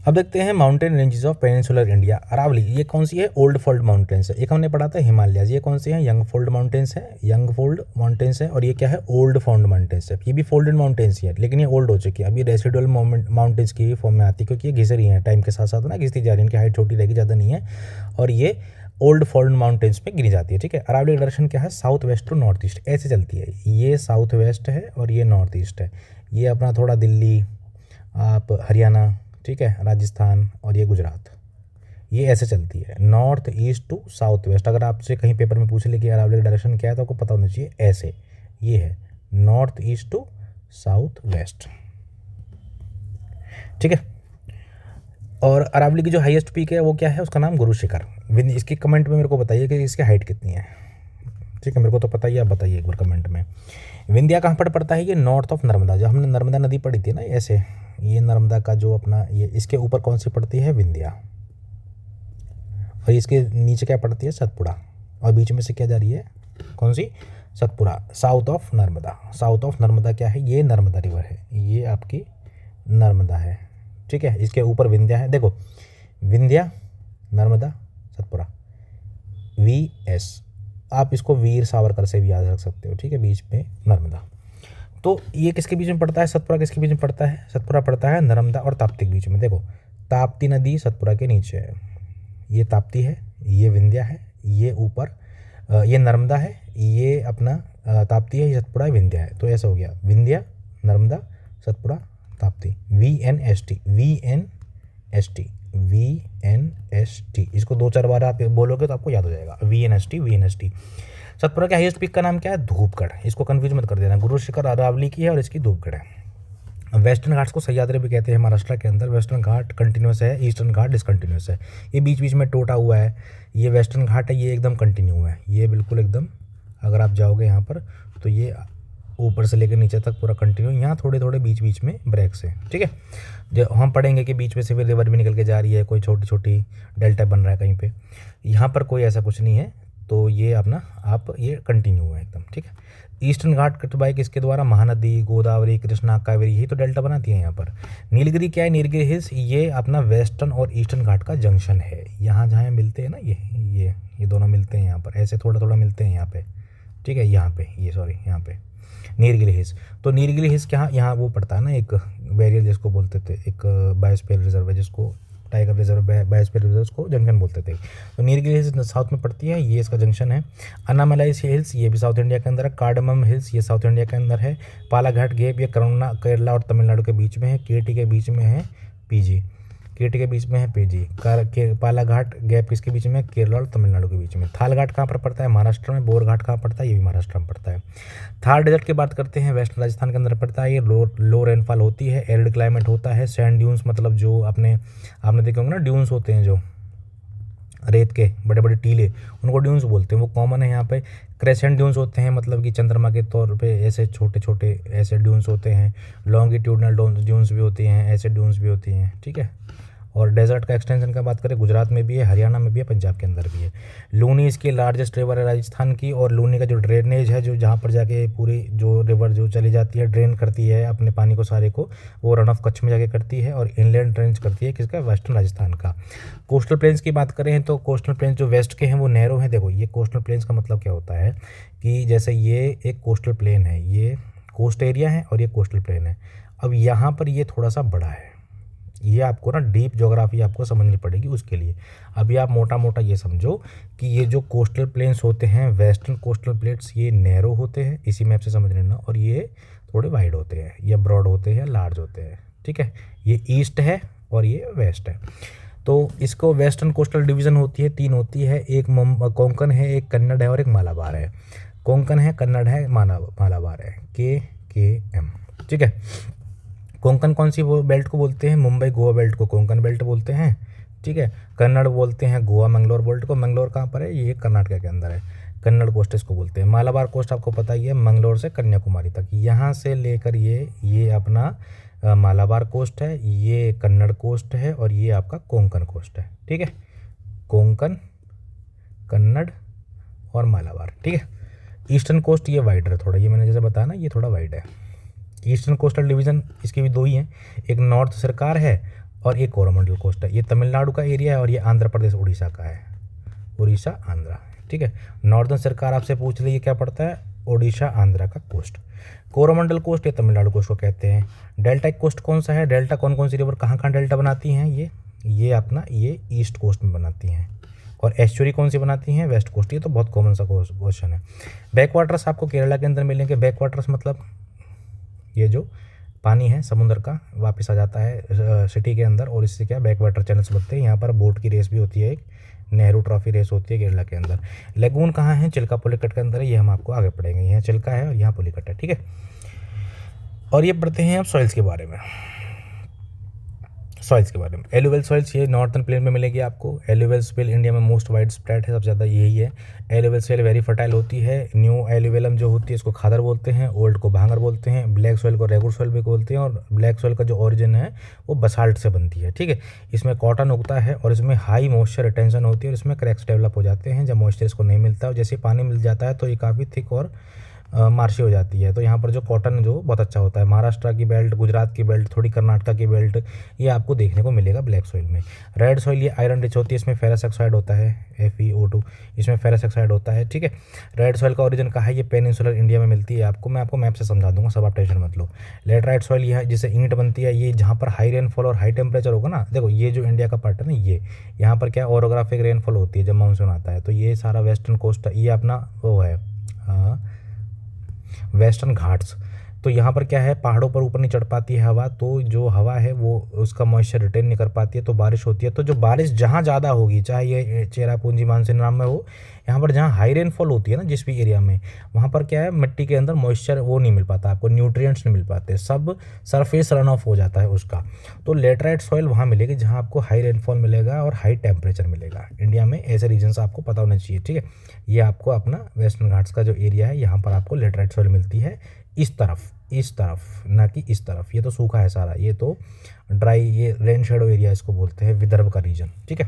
अब देखते हैं mountain ranges of peninsular India. Aravalli ये कौन सी है? ओल्ड फोल्ड माउंटेन्स है। एक हमने पढ़ा था हिमालयाज, ये कौन सी है? यंग फोल्ड माउंटेन्स है, यंग फोल्ड माउंटेन्स है। और ये क्या है? ओल्ड फोल्ड माउंटेन्स है। ये भी फोल्डेड माउंटेन्स ही है, लेकिन ये ओल्ड हो चुकी है। अभी रेसिडुअल माउंटेन्स की फॉर्म में आती है, क्योंकि ये घिस रही हैं टाइम के साथ साथ ना, घिसती जा रही है, इनकी हाइट छोटी रहेगी, ज़्यादा नहीं है, और ये ओल्ड फोल्ड माउंटेन्स में गिनी जाती है। ठीक है। अरावली का डायरेक्शन क्या है? South west to north east ऐसे चलती है। ये साउथ वेस्ट है और ये नॉर्थ ईस्ट है। ये अपना थोड़ा दिल्ली, आप हरियाणा, ठीक है, राजस्थान, और ये गुजरात, ये ऐसे चलती है north east to south west. अगर आपसे कहीं पेपर में पूछ ले कि अरावली का डायरेक्शन क्या है तो आपको पता होना चाहिए ऐसे, ये है north east to south west. ठीक है। और अरावली की जो हाईएस्ट पीक है वो क्या है? उसका नाम गुरु शिखर। इसकी कमेंट में मेरे को बताइए कि इसकी हाइट कितनी है। ठीक है, मेरे को तो पता ही, आप बताइए एक बार कमेंट में। विंध्या कहाँ पर पड़ता है? ये नॉर्थ ऑफ नर्मदा, जो हमने नर्मदा नदी पढ़ी थी ना ऐसे, ये नर्मदा का जो अपना ये, इसके ऊपर कौन सी पड़ती है? विंध्या। और इसके नीचे क्या पड़ती है? सतपुड़ा। और बीच में से क्या जा रही है? कौन सी? Satpura. South of Narmada. South of Narmada क्या है? ये नर्मदा रिवर है, ये आपकी नर्मदा है। ठीक है। इसके ऊपर विंध्या है। देखो, विंध्या, नर्मदा, सतपुड़ा, VS। आप इसको वीर सावरकर से भी याद रख सकते हो। ठीक है। बीच में नर्मदा। तो ये किसके बीच में पड़ता है? सतपुड़ा किसके बीच में पड़ता है? सतपुड़ा पड़ता है नर्मदा और ताप्ती के बीच में। देखो, ताप्ती नदी सतपुड़ा के नीचे है, ये ताप्ती है, ये विंध्या है, ये ऊपर ये नर्मदा है, ये अपना ताप्ती है, ये सतपुड़ा है, विंध्या है। तो ऐसा हो गया Vindhya, Narmada, Satpura, Tapti. VNST, VNST, VNST। इसको 2-4 बार आप बोलोगे तो आपको याद हो जाएगा। VNST, VNST। सतपुड़ा के हाईएस्ट पीक का नाम क्या है? धूपगढ़। इसको कंफ्यूज मत कर देना, गुरु शिखर अरावली की है और इसकी धूपगढ़ है। वेस्टर्न घाट्स को सह्याद्री भी कहते हैं महाराष्ट्र के अंदर। वेस्टर्न घाट कंटिन्यूस है, ईस्टर्न घाट डिसकंटिन्यूस है। ये बीच बीच में टूटा हुआ है। ये वेस्टर्न घाट है, ये एकदम कंटिन्यू है, ये बिल्कुल एकदम, अगर आप जाओगे यहाँ पर तो ये ऊपर से लेकर नीचे तक पूरा कंटिन्यू। यहाँ थोड़े थोड़े बीच बीच में ब्रेक्स है। ठीक है। जो हम पढ़ेंगे कि बीच में से फिर रिवर भी निकल के जा रही है, कोई छोटी छोटी डेल्टा बन रहा है कहीं पे, यहाँ पर कोई ऐसा कुछ नहीं है। तो ये अपना आप ये कंटिन्यू है एकदम। ठीक है। ईस्टर्न घाट कटवाई किसके द्वारा? महानदी, गोदावरी, कृष्णा, कावेरी, यही तो डेल्टा बनाती है यहाँ पर। नीलगिरी क्या है? नीलगिरी हिल्स, ये अपना वेस्टर्न और ईस्टर्न घाट का जंक्शन है। यहाँ जहाँ मिलते हैं ना, ये दोनों मिलते हैं यहाँ पर, ऐसे थोड़ा थोड़ा मिलते हैं यहाँ पे। ठीक है। यहाँ पे ये सॉरी यहाँ पे नीलगिरी हिल्स। तो नीलगिरी हिल्स क्या, यहाँ वो पड़ता है ना, एक बैरियर जिसको बोलते थे, एक बायोस्फीयर रिजर्व है जिसको टाइगर रिजर्व, बायोस्फीयर रिजर्व को जंक्शन बोलते थे। तो नीलगिरी हिल्स साउथ में पड़ती है, ये इसका जंक्शन है। अनामलाई हिल्स, ये भी साउथ इंडिया के अंदर है। कार्डमम हिल्स, ये साउथ इंडिया के अंदर है। पालाघाट गेप, ये करुणा केरला और तमिलनाडु के बीच में है। केटी के बीच में है PG, केटी के बीच में है PG। पालाघाट गैप किसके बीच में? केरला और तमिलनाडु के बीच में। थाल घाट कहाँ पर पड़ता है? महाराष्ट्र में। बोर घाट कहाँ पड़ता है? ये भी महाराष्ट्र में पड़ता है। थार डेजर्ट की बात करते हैं, वेस्ट राजस्थान के अंदर पड़ता है। ये लो रेनफॉल होती है, एरिड क्लाइमेट होता है। सैंड ड्यून्स, मतलब जो आपने देखे होंगे ना, ड्यून्स होते हैं जो रेत के बड़े बड़े टीले, उनको ड्यून्स बोलते हैं, वो कॉमन है यहाँ पे। क्रेसेंट ड्यून्स होते हैं, मतलब कि चंद्रमा के तौर पे ऐसे छोटे छोटे ऐसे ड्यून्स होते हैं। लॉन्गिट्यूडनल ड्यून्स भी होती हैं, ऐसे ड्यून्स भी होती हैं। ठीक है। और डेजर्ट का एक्सटेंशन का बात करें, गुजरात में भी है, हरियाणा में भी है, पंजाब के अंदर भी है। लूनी इसकी लार्जेस्ट रिवर है राजस्थान की। और लूनी का जो ड्रेनेज है, जो जहाँ पर जाके पूरी जो रिवर जो चली जाती है, ड्रेन करती है अपने पानी को सारे को, वो रन ऑफ कच्छ में जाके करती है। और इनलैंड ड्रेनेज करती है किसका? वेस्टर्न राजस्थान का। कोस्टल प्लेन्स की बात करें तो कोस्टल प्लेन्स जो वेस्ट के हैं वो नैरो हैं। देखो, ये कोस्टल प्लेन्स का मतलब क्या होता है कि जैसे ये एक कोस्टल प्लेन है, ये कोस्ट एरिया है और ये कोस्टल प्लेन है। अब यहाँ पर ये थोड़ा सा बड़ा है, ये आपको ना डीप ज्योग्राफी आपको समझनी पड़ेगी उसके लिए। अभी आप मोटा मोटा ये समझो कि ये जो कोस्टल प्लेन्स होते हैं, वेस्टर्न कोस्टल प्लेट्स, ये नैरो होते हैं, इसी मैप से समझ लेना। और ये थोड़े वाइड होते हैं, या ब्रॉड होते हैं, लार्ज होते हैं। ठीक है। ये ईस्ट है और ये वेस्ट है। तो इसको वेस्टर्न कोस्टल डिवीज़न होती है, 3 होती है। एक कोंकण है, एक कन्नड़ है और एक मालाबार है। कोंकण है, कन्नड़ है, मालाबार है। KKM। ठीक है। कोंकण कौन सी वो बेल्ट को बोलते हैं? मुंबई गोवा बेल्ट को कोंकण बेल्ट बोलते हैं। ठीक है। कन्नड़ बोलते हैं गोवा मंगलोर बेल्ट को। मंगलोर कहाँ पर है? ये कर्नाटक के अंदर है। कन्नड़ कोस्ट इसको बोलते हैं। मालाबार कोस्ट आपको पता ही है, मंगलोर से कन्याकुमारी तक, यहाँ से लेकर ये अपना मालाबार कोस्ट है, ये कन्नड़ कोस्ट है, और ये आपका कोंकण कोस्ट है। ठीक है। कोंकण, कन्नड़ और मालाबार। ठीक है। ईस्टर्न कोस्ट ये वाइड है थोड़ा, ये मैंने जैसे बताया ना, ये थोड़ा वाइड है। ईस्टर्न कोस्टल डिवीज़न इसके भी 2 ही हैं, एक नॉर्थ सरकार है और ये कोरोमंडल कोस्ट है। ये तमिलनाडु का एरिया है और ये आंध्र प्रदेश उड़ीसा का है, उड़ीसा आंध्रा, ठीक है। नॉर्दर्न सरकार आपसे पूछ रही है क्या पड़ता है, ओडिशा आंध्रा का कोस्ट। कोरोमंडल कोस्ट ये तमिलनाडु कोस्ट को कहते हैं। डेल्टा कोस्ट कौन सा है, डेल्टा कौन कौन सी रिवर कहाँ कहाँ डेल्टा बनाती हैं, ये अपना ये ईस्ट कोस्ट में बनाती हैं। और एस्चुरी कौन सी बनाती हैं, वेस्ट कोस्ट। ये तो बहुत कॉमन सा क्वेश्चन है। बैक वाटर्स आपको केरला के अंदर मिलेंगे। बैक वाटर्स मतलब ये जो पानी है समुद्र का वापस आ जाता है सिटी के अंदर, और इससे क्या बैक वाटर चैनल्स बनते हैं। यहाँ पर बोट की रेस भी होती है, एक नेहरू ट्रॉफी रेस होती है केरला के अंदर। लेगून कहाँ है, चिल्का पुलिकट के अंदर है। ये हम आपको आगे पढ़ेंगे। यहाँ चिल्का है और यहाँ पुलिकट है, ठीक है। और ये पढ़ते हैं अब सॉइल्स के बारे में। सॉइल्स के बारे में, एलुवियल सॉइल्स ये नॉर्थन प्लेन में मिलेगी आपको। एलुवियल सोइल इंडिया में मोस्ट वाइड स्प्रेड है, सबसे ज़्यादा यही है। एलुवियल सोइल वेरी फर्टाइल होती है। न्यू एलुवियलम जो होती है इसको खादर बोलते हैं, ओल्ड को भांगर बोलते हैं, ब्लैक सॉइल को रेगुर सॉइल भी बोलते हैं। और ब्लैक सॉइल का जो ओरिजिन है वो बसाल्ट से बनती है, ठीक है। इसमें कॉटन उगता है और इसमें हाई मॉइस्चर रिटेंशन होती है और इसमें क्रैक्स डेवलप हो जाते हैं जब मॉइस्चर इसको नहीं मिलता है। जैसे पानी मिल जाता है तो ये काफ़ी थिक और मार्शी हो जाती है। तो यहाँ पर जो कॉटन जो बहुत अच्छा होता है, महाराष्ट्र की बेल्ट, गुजरात की बेल्ट, थोड़ी कर्नाटका की बेल्ट, ये आपको देखने को मिलेगा ब्लैक सॉइल में। रेड सॉइल ये आयरन रिच होती है, इसमें फेरस ऑक्साइड होता है, FeO2, इसमें फेरस ऑक्साइड होता है, ठीक है। रेड सॉइल का ओरिजिन कहाँ है, ये पेनिनसुलर इंडिया में मिलती है आपको। मैं आपको मैप से समझा दूंगा, सब आप टेंशन मत लो। लेटराइट सॉइल ये है जिससे ईंट बनती है। ये जहाँ पर हाई रेनफॉल और हाई टेम्परेचर होगा ना, देखो ये जो इंडिया का पार्ट है ना, ये यहाँ पर क्या ओरोग्राफिक रेनफॉल होती है जब मानसून आता है। तो ये सारा वेस्टर्न कोस्ट, ये अपना वो है वेस्टर्न घाट्स। तो यहाँ पर क्या है, पहाड़ों पर ऊपर नहीं चढ़ पाती है हवा, तो जो हवा है वो उसका मॉइस्चर रिटेन नहीं कर पाती है, तो बारिश होती है। तो जो बारिश जहाँ ज़्यादा होगी, चाहे ये चेरापूंजी मानसीराम में हो, यहाँ पर जहाँ हाई रेनफॉल होती है ना जिस भी एरिया में, वहाँ पर क्या है, मिट्टी के अंदर मॉइस्चर वो नहीं मिल पाता आपको, न्यूट्रिएंट्स नहीं मिल पाते, सब सरफेस रन ऑफ हो जाता है उसका। तो लेटराइट सॉइल वहाँ मिलेगी जहाँ आपको हाई रेनफॉल मिलेगा और हाई टेम्परेचर मिलेगा। इंडिया में ऐसे रीजन्स आपको पता होना चाहिए, ठीक है। ये आपको अपना वेस्टर्न घाट्स का जो एरिया है, यहाँ पर आपको लेटराइट सॉइल मिलती है। इस तरफ ना कि इस तरफ, ये तो सूखा है सारा, ये तो ड्राई, ये रेन शेडो एरिया इसको बोलते हैं, विदर्भ का रीजन, ठीक है।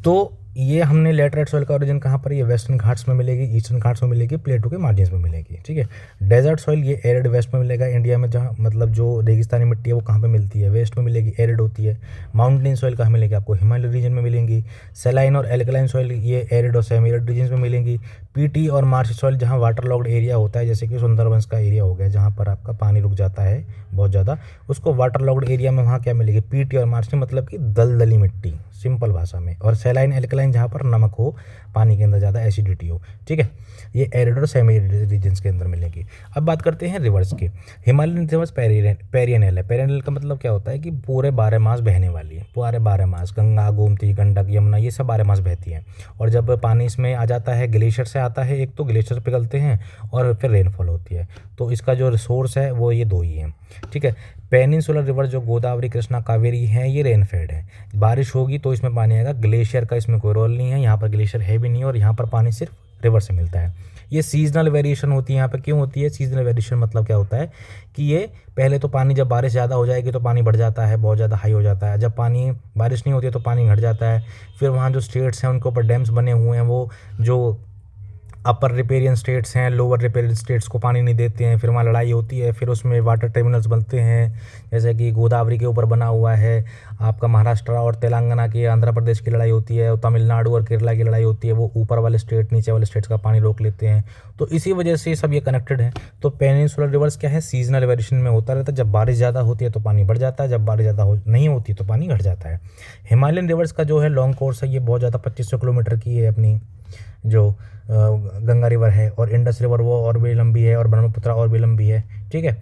तो ये हमने लेटराइट सॉइल का ओरिजिन कहाँ पर, ये वेस्टर्न घाट्स में मिलेगी, ईस्टर्न घाट्स में मिलेगी, प्लेटू के मार्जिन्स में मिलेगी, ठीक है। डेजर्ट सॉइल ये एरिड वेस्ट में मिलेगा इंडिया में, जहाँ मतलब जो रेगिस्तानी मिट्टी है वो कहाँ पे मिलती है, वेस्ट में मिलेगी, एरिड होती है। माउंटेन सॉइल कहाँ मिलेगी आपको, हिमालय रीजन में मिलेंगी। सेलाइन और एल्कलाइन सॉइल ये एरिड और सेमी एरिड रीजन में मिलेंगी। पीटी और मार्शी सॉइल जहाँ वाटर लॉक्ड एरिया होता है, जैसे कि सुंदरबंस का एरिया हो गया जहाँ पर आपका पानी रुक जाता है बहुत ज़्यादा, उसको वाटर लॉक्ड एरिया में वहाँ क्या मिलेगी, पीटी और मार्शी, मतलब कि दलदली मिट्टी सिंपल भाषा में। और सेलाइन एल्कलाइन जहाँ पर नमक हो, पानी के अंदर ज़्यादा एसिडिटी हो, ठीक है। ये एरिड और सेमी एरिड रीजन्स के अंदर मिलेगी। अब बात करते हैं रिवर्स की। हिमालयन रिवर्स पेरियनल है। पेरियनल का मतलब क्या होता है कि पूरे 12 मास बहने वाली है, पूरे 12 मास। गंगा, गोमती, गंडक, यमुना, ये सब 12 मास बहती हैं। और जब पानी इसमें आ जाता है, ग्लेशियर से आता है, एक तो ग्लेशियर पिघलते हैं और फिर रेनफॉल होती है। तो इसका जो रिसोर्स है वो ये दो ही हैं, ठीक है। पेनिनसुलर रिवर जो गोदावरी, कृष्णा, कावेरी हैं, ये रेनफेड है। बारिश होगी तो इसमें पानी आएगा। ग्लेशियर का इसमें कोई रोल नहीं है, यहाँ पर ग्लेशियर है भी नहीं और यहाँ पर पानी सिर्फ रिवर से मिलता है। ये सीजनल वेरिएशन होती है यहाँ पर। क्यों होती है सीजनल वेरिएशन, मतलब क्या होता है कि ये पहले तो पानी, जब बारिश ज़्यादा हो जाएगी तो पानी बढ़ जाता है, बहुत ज़्यादा हाई हो जाता है। जब पानी बारिश नहीं होती है तो पानी घट जाता है। फिर वहाँ जो स्टेट्स हैं उनके ऊपर डैम्स बने हुए हैं, वो जो अपर रिपेरियन स्टेट्स हैं, लोअर रिपेरियन स्टेट्स को पानी नहीं देते हैं। फिर वहाँ लड़ाई होती है, फिर उसमें वाटर टर्मिनल्स बनते हैं, जैसे कि गोदावरी के ऊपर बना हुआ है आपका महाराष्ट्र और तेलंगाना की, आंध्र प्रदेश की लड़ाई होती है, और तमिलनाडु और केरला की लड़ाई होती है। वो ऊपर वाले स्टेट नीचे वाले स्टेट्स का पानी रोक लेते हैं। तो इसी वजह से सब ये कनेक्टेड है। तो पेनिनसुलर रिवर्स क्या है, सीजनल वेरिएशन में होता रहता है। जब बारिश ज़्यादा होती है तो पानी बढ़ जाता है, जब बारिश ज़्यादा नहीं होती तो पानी घट जाता है। हिमालयन रिवर्स का जो है लॉन्ग कोर्स है, ये बहुत ज़्यादा 2500 किलोमीटर की है अपनी जो गंगा रिवर है, और इंडस रिवर वो और भी लंबी है, और ब्रह्मपुत्र और भी लंबी है, ठीक है।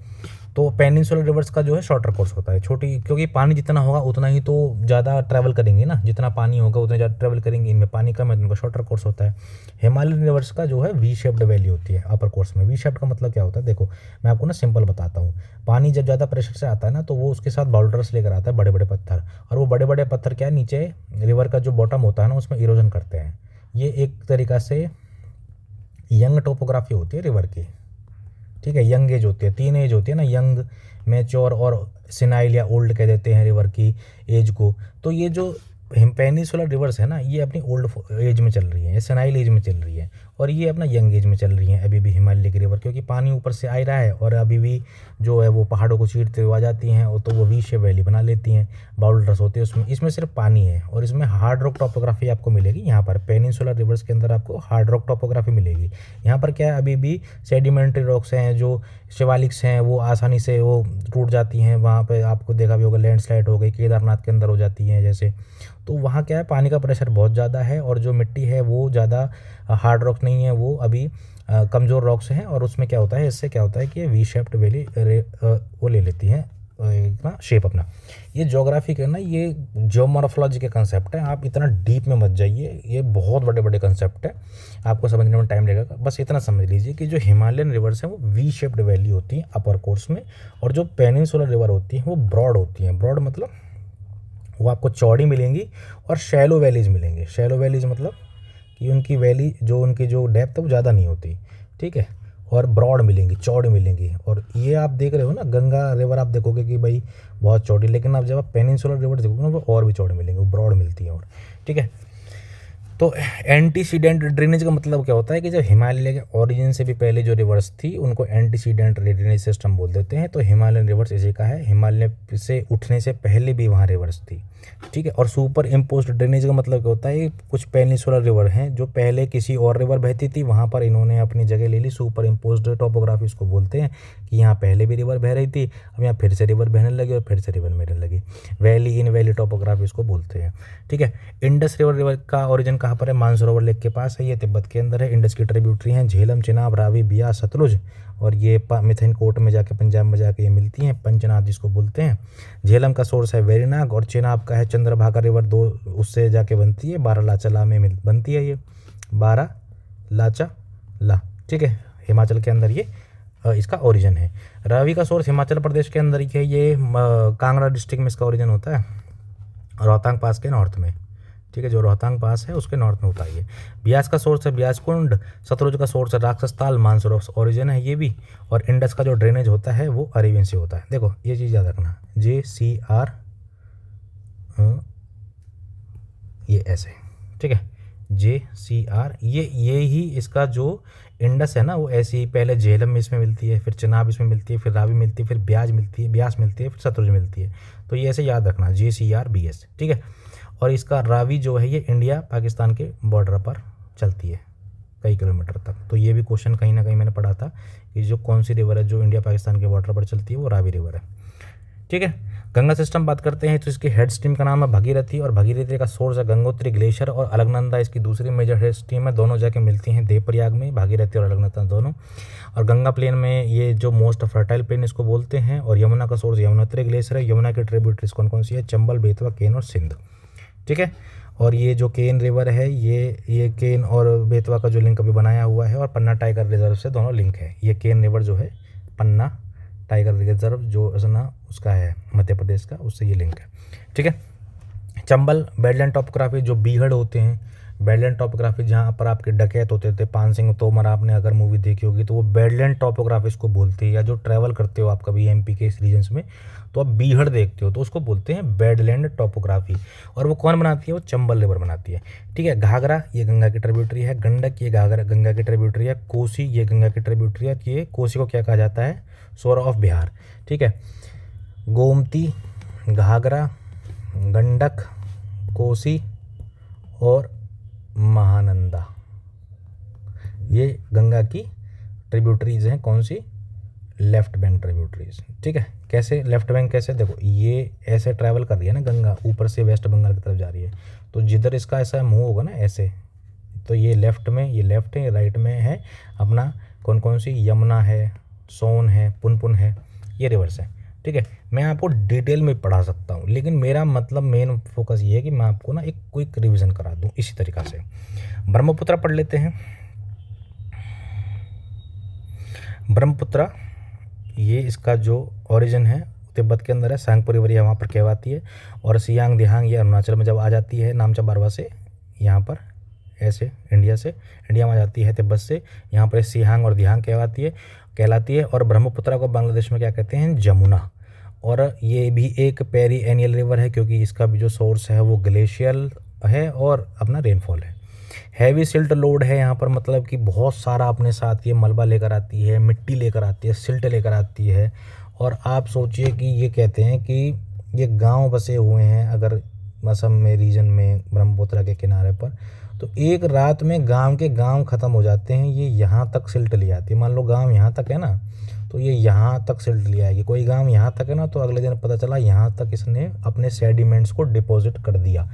तो पेनिनसुलर रिवर्स का जो है शॉर्टर कोर्स होता है, छोटी, क्योंकि पानी जितना होगा उतना ही तो ज़्यादा ट्रैवल करेंगे ना, जितना पानी होगा उतना ज़्यादा ट्रैवल करेंगे। इनमें पानी कम है तो उनका शॉर्टर कोर्स होता है। हिमालयन रिवर्स का जो है वी शेप्ड वैली होती है अपर कोर्स में। वी शेप्ड का मतलब क्या होता है, देखो मैं आपको ना सिंपल बताता हूँ। पानी जब ज़्यादा प्रेशर से आता है ना, तो वो उसके साथ बाउल्डर्स लेकर आता है, बड़े बड़े पत्थर, और वो बड़े बड़े पत्थर क्या है, नीचे रिवर का जो बॉटम होता है ना उसमें इरोजन करते हैं। ये एक तरीक़ा से यंग टोपोग्राफी होती है रिवर की, ठीक है। यंग एज होती है, 3 एज होती है ना, यंग, मैच्योर और सिनाइल या ओल्ड कह देते हैं रिवर की एज को। तो ये जो पेनिनसुलर रिवर्स है ना, ये अपनी ओल्ड एज में चल रही है, ये सिनाइल एज में चल रही है। और ये अपना यंग एज में चल रही हैं अभी भी हिमालय की रिवर, क्योंकि पानी ऊपर से आ ही रहा है और अभी भी जो है वो पहाड़ों को चीरते हुए आ जाती हैं और तो वो वी शेप वैली बना लेती हैं, बाउल्डर्स होते हैं उसमें। इसमें सिर्फ पानी है और इसमें हार्ड रॉक टॉपोग्राफी आपको मिलेगी। यहाँ पर पेनिनसुलर रिवर्स के अंदर आपको हार्ड रॉक टॉपोग्राफी मिलेगी। यहाँ पर क्या है, अभी भी सेडिमेंट्री रॉक्स हैं, जो शिवालिक्स हैं वो आसानी से वो टूट जाती हैं। वहाँ पे आपको देखा भी होगा लैंडस्लाइड हो गई, केदारनाथ के अंदर हो जाती हैं जैसे। तो वहाँ क्या है, पानी का प्रेशर बहुत ज़्यादा है और जो मिट्टी है वो ज़्यादा हार्ड रॉक नहीं है, वो अभी कमज़ोर रॉक्स हैं। और उसमें क्या होता है, इससे क्या होता है कि वी शेप्ड वैली वो ले लेती हैं ना शेप अपना। ये ज्योग्राफी के ना, ये जियोमॉर्फोलॉजी के कंसेप्ट है, आप इतना डीप में मत जाइए, ये बहुत बड़े बड़े कंसेप्ट है, आपको समझने में टाइम लगेगा। बस इतना समझ लीजिए कि जो हिमालयन रिवर्स हैं वो वी शेप्ड वैली होती हैं अपर कोर्स में, और जो पेनिनसुलर रिवर होती हैं वो ब्रॉड होती हैं। ब्रॉड मतलब वो आपको चौड़ी मिलेंगी और शैलो वैलीज मिलेंगे। शैलो वैलीज मतलब कि उनकी वैली जो उनकी जो डेप्थ है वो ज़्यादा नहीं होती, ठीक है, और ब्रॉड मिलेंगी, चौड़ी मिलेंगी। और ये आप देख रहे हो ना, गंगा रिवर आप देखोगे कि भाई बहुत चौड़ी, लेकिन आप जब आप पेनिनसुलर रिवर देखोगे ना वो और भी चौड़ी मिलेंगी, वो ब्रॉड मिलती है और, ठीक है। तो एंटीसीडेंट ड्रेनेज का मतलब क्या होता है कि जब हिमालय के ओरिजिन से भी पहले जो रिवर्स थी उनको एंटीसीडेंट ड्रेनेज सिस्टम बोल देते हैं। तो हिमालयन रिवर्स इसी का है, हिमालय से उठने से पहले भी वहाँ रिवर्स थी, ठीक है। और सुपर इम्पोज्ड ड्रेनेज का मतलब क्या होता है, कुछ पेनिनसुलर रिवर हैं जो पहले किसी और रिवर बहती थी, वहाँ पर इन्होंने अपनी जगह ले ली। सुपर इम्पोज्ड टोपोग्राफी इसको बोलते हैं कि यहाँ पहले भी रिवर बह रही थी, अब यहाँ फिर से रिवर बहने लगी और फिर से रिवर मिलने लगी। वैली इन वैली टोपोग्राफी इसको बोलते हैं, ठीक है। इंडस रिवर का ओरिजिन कहाँ पर है, मानसरोवर लेक के पास है, ये तिब्बत के अंदर है। इंडस की ट्रिब्यूटरी हैं झेलम, चिनाब, रावी, बियास, सतलुज, और ये मिथिनकोट में जाके पंजाब में जाके ये मिलती हैं, पंचनाद जिसको बोलते हैं। झेलम का सोर्स है वेरीनाग और चिनाब का है चंद्रभागा रिवर, दो उससे जाके बनती है, बारालाचा में बनती है ये, बारालाचा, ठीक है, हिमाचल के अंदर ये इसका ओरिजिन है। रावी का सोर्स हिमाचल प्रदेश के अंदर ही है, ये कांगड़ा डिस्ट्रिक्ट में इसका ओरिजिन होता है, रोहतांग पास के नॉर्थ में, ठीक है, जो रोहतांग पास है उसके नॉर्थ में होता है ये। ब्यास का सोर्स है ब्यास कुंड, सतलुज का सोर्स है राक्षस ताल, मानसरोवर ओरिजिन है ये भी। और इंडस का जो ड्रेनेज होता है वो अरेबियन से होता है। देखो ये चीज़ याद रखना, JCR ये ऐसे, ठीक है, JCR ये ही इसका जो इंडस है ना वो ऐसे ही पहले झेलम में इसमें मिलती है, फिर चिनाब इसमें मिलती है, फिर रावी मिलती है, फिर ब्यास मिलती है, फिर सतलुज मिलती है। तो ये ऐसे याद रखना, JCRBS, ठीक है। और इसका रावी जो है ये इंडिया पाकिस्तान के बॉर्डर पर चलती है कई किलोमीटर तक। तो ये भी क्वेश्चन कहीं ना कहीं मैंने पढ़ा था कि जो कौन सी रिवर है जो इंडिया पाकिस्तान के बॉर्डर पर चलती है वो रावी रिवर है, ठीक है। गंगा सिस्टम बात करते हैं तो इसकी हेड स्ट्रीम का नाम है भगीरथी, और भगीरथी का सोर्स है गंगोत्री ग्लेशियर, और अलकनंदा इसकी दूसरी मेजर हेड स्ट्रीम है। दोनों जाके मिलती हैं देवप्रयाग में, भागीरथी और अलकनंदा दोनों। और गंगा प्लेन में ये जो मोस्ट फर्टाइल प्लेन इसको बोलते हैं। और यमुना का सोर्स यमुनोत्री ग्लेशियर है। यमुना की ट्रिब्यूटरीज कौन कौन सी है, चंबल, बेतवा, केन और सिंध, ठीक है। और ये जो केन रिवर है ये केन और बेतवा का जो लिंक अभी बनाया हुआ है, और पन्ना टाइगर रिजर्व से दोनों लिंक है। ये केन रिवर जो है पन्ना टाइगर रिजर्व जो ना उसका है मध्य प्रदेश का, उससे ये लिंक है, ठीक है। चंबल बेडलैंड टॉपोग्राफी, जो बीहड़ होते हैं, बेडलैंड टॉपोग्राफी जहाँ पर आपके डकैत होते थे, पान सिंह तोमर आपने अगर मूवी देखी होगी तो वो बेडलैंड टॉपोग्राफी इसको बोलते हैं। या जो ट्रैवल करते हो आप कभी MP के इस रीजन्स में तो आप बीहड़ देखते हो तो उसको बोलते हैं बेडलैंड टॉपोग्राफी। और वो कौन बनाती है, वो चंबल रिवर बनाती है, ठीक है। घाघरा ये गंगा की ट्रिब्यूटरी है, गंडक ये गंगा की ट्रिब्यूटरी है, कोसी ये गंगा की ट्रिब्यूटरी है। ये कोसी को क्या कहा जाता है, सोर ऑफ बिहार, ठीक है। गोमती, घाघरा, गंडक, कोसी और महानंदा ये गंगा की ट्रिब्यूटरीज हैं। कौन सी, लेफ्ट बैंक ट्रिब्यूटरीज, ठीक है। कैसे लेफ्ट बैंक, कैसे, देखो ये ऐसे ट्रैवल कर रही है ना गंगा, ऊपर से वेस्ट बंगाल की तरफ जा रही है, तो जिधर इसका ऐसा मुंह होगा ना ऐसे, तो ये लेफ्ट में, ये लेफ्ट है, राइट में है अपना कौन कौन सी, यमुना है, सोन है, पुनपुन है, ये रिवर्स है, ठीक है। मैं आपको डिटेल में पढ़ा सकता हूँ, लेकिन मेरा मतलब मेन फोकस ये है कि मैं आपको ना एक क्विक रिवीजन करा दूँ इसी तरीक़ा से। ब्रह्मपुत्र पढ़ लेते हैं। ब्रह्मपुत्र ये इसका जो ओरिजिन है तिब्बत के अंदर है, सांगपुर रिवर वहाँ पर कहवाती है। और सियांग दिहांग ये अरुणाचल में जब आ जाती है नामचा बारवा से, यहाँ पर ऐसे इंडिया में आ जाती है तिब्बत से, यहाँ पर सियांग और दिहांग कहलाती है। और ब्रह्मपुत्र को बांग्लादेश में क्या कहते हैं, जमुना। और ये भी एक पेरी एनियल रिवर है क्योंकि इसका भी जो सोर्स है वो ग्लेशियल है और अपना रेनफॉल है। हैवी सिल्ट लोड है यहाँ पर, मतलब कि बहुत सारा अपने साथ ये मलबा लेकर आती है, मिट्टी लेकर आती है, सिल्ट लेकर आती है। और आप सोचिए कि ये कहते हैं कि ये गांव बसे हुए हैं अगर असम में रीजन में ब्रह्मपुत्र के किनारे पर, तो एक रात में गांव के गांव ख़त्म हो जाते हैं। ये यहाँ तक सिल्ट ले आती है। मान लो गांव यहाँ तक है ना, तो ये यहाँ तक सिल्ट ले आएगी। कोई गांव यहाँ तक है ना, तो अगले दिन पता चला यहाँ तक इसने अपने सेडिमेंट्स को डिपॉजिट कर दिया।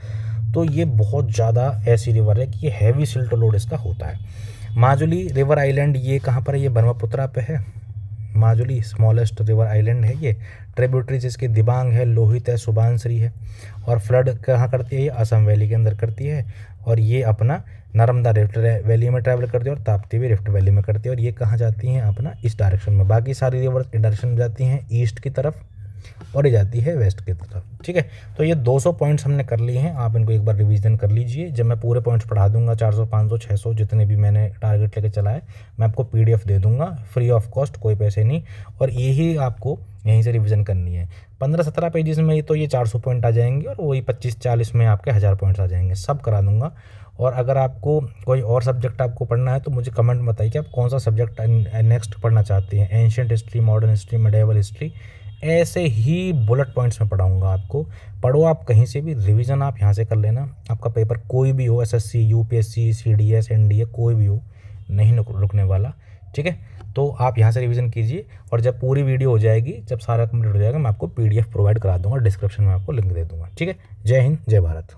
तो ये बहुत ज़्यादा ऐसी रिवर है कि ये हैवी सिल्ट लोड इसका होता है। माजुली रिवर आइलैंड ये कहाँ पर है? ये ब्रह्मपुत्रा पे है। माजुली स्मॉलेस्ट रिवर आइलैंड है ये। ट्रिब्यूटरीज इसकी दिबांग है, लोहित है, सुबानश्री है। और फ्लड कहाँ करती है? ये असम वैली के अंदर करती है। और ये अपना नर्मदा रिफ्ट वैली में ट्रैवल करती है और ताप्ती भी रिफ्ट वैली में करती है। और ये कहाँ जाती हैं? अपना इस डायरेक्शन में। बाकी सारी रिवर इस डायरेक्शन में जाती हैं, ईस्ट की तरफ, और ये जाती है वेस्ट की तरफ। ठीक है, तो ये 200 पॉइंट्स हमने कर लिए हैं। आप इनको एक बार रिवीजन कर लीजिए। जब मैं पूरे पॉइंट्स पढ़ा दूंगा 400 500 600 जितने भी मैंने टारगेट लेके चला है, मैं आपको PDF दे दूंगा फ्री ऑफ कॉस्ट, कोई पैसे नहीं। और यही आपको यहीं से रिवीजन करनी है। 15-17 पेजेस में तो ये 400 पॉइंट आ जाएंगे और वही 25-40 में आपके 1000 पॉइंट्स आ जाएंगे। सब करा दूंगा। और अगर आपको कोई और सब्जेक्ट आपको पढ़ना है तो मुझे कमेंट में बताइए कि आप कौन सा सब्जेक्ट नेक्स्ट पढ़ना चाहते हैं। Ancient history, modern history, medieval history, ऐसे ही बुलेट पॉइंट्स में पढ़ाऊंगा आपको। पढ़ो आप कहीं से भी, रिवीजन आप यहाँ से कर लेना। आपका पेपर कोई भी हो, SSC, UPSC, CDS, NDA, कोई भी हो, नहीं रुकने वाला। ठीक है, तो आप यहाँ से रिवीजन कीजिए। और जब पूरी वीडियो हो जाएगी, जब सारा कंप्लीट हो जाएगा, मैं आपको PDF प्रोवाइड करा दूंगा। डिस्क्रिप्शन में आपको लिंक दे दूंगा। ठीक है, जय हिंद, जय भारत।